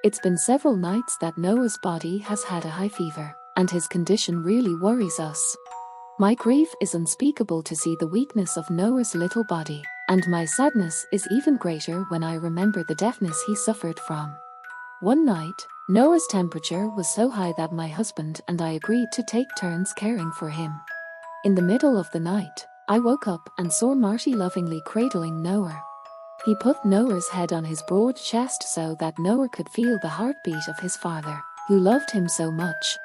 It's been several nights that Noah's body has had a high fever, and his condition really worries us. My grief is unspeakable to see the weakness of Noah's little body, and my sadness is even greater when I remember the deafness he suffered from. One night, Noah's temperature was so high that my husband and I agreed to take turns caring for him. In the middle of the night, I woke up and saw Marty lovingly cradling Noah. He put Noah's head on his broad chest so that Noah could feel the heartbeat of his father, who loved him so much.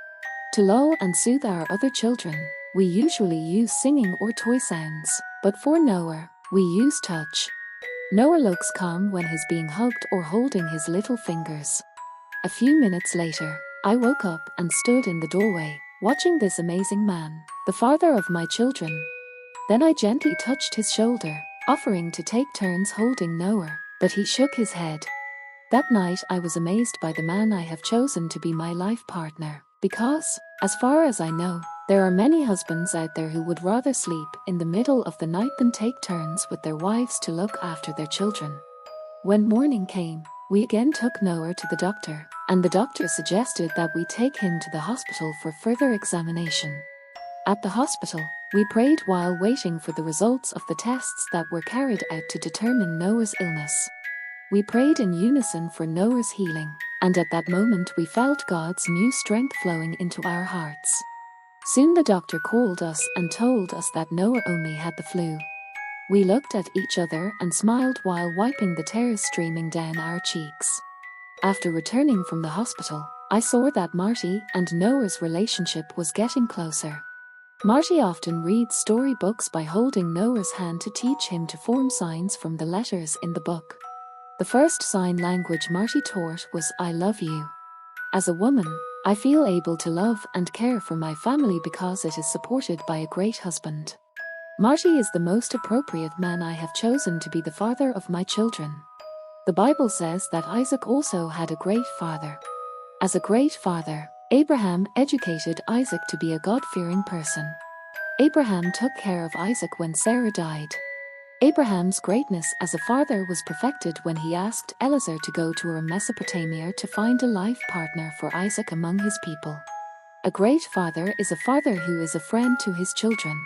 To lull and soothe our other children, we usually use singing or toy sounds, but for Noah, we use touch. Noah looks calm when he's being hugged or holding his little fingers. A few minutes later, I woke up and stood in the doorway, watching this amazing man, the father of my children. Then I gently touched his shoulder, offering to take turns holding Noah, but he shook his head. That night I was amazed by the man I have chosen to be my life partner, because, as far as I know, there are many husbands out there who would rather sleep in the middle of the night than take turns with their wives to look after their children. When morning came, we again took Noah to the doctor, and the doctor suggested that we take him to the hospital for further examination. At the hospital, we prayed while waiting for the results of the tests that were carried out to determine Noah's illness. We prayed in unison for Noah's healing, and at that moment we felt God's new strength flowing into our hearts. Soon the doctor called us and told us that Noah only had the flu. We looked at each other and smiled while wiping the tears streaming down our cheeks. After returning from the hospital, I saw that Marty and Noah's relationship was getting closer. Marty often reads storybooks by holding Noah's hand to teach him to form signs from the letters in the book. The first sign language Marty taught was "I love you." As a woman, I feel able to love and care for my family because it is supported by a great husband. Marty is the most appropriate man I have chosen to be the father of my children. The Bible says that Isaac also had a great father. As a great father, Abraham educated Isaac to be a God-fearing person. Abraham took care of Isaac when Sarah died. Abraham's greatness as a father was perfected when he asked Eliezer to go to Mesopotamia to find a life partner for Isaac among his people. A great father is a father who is a friend to his children.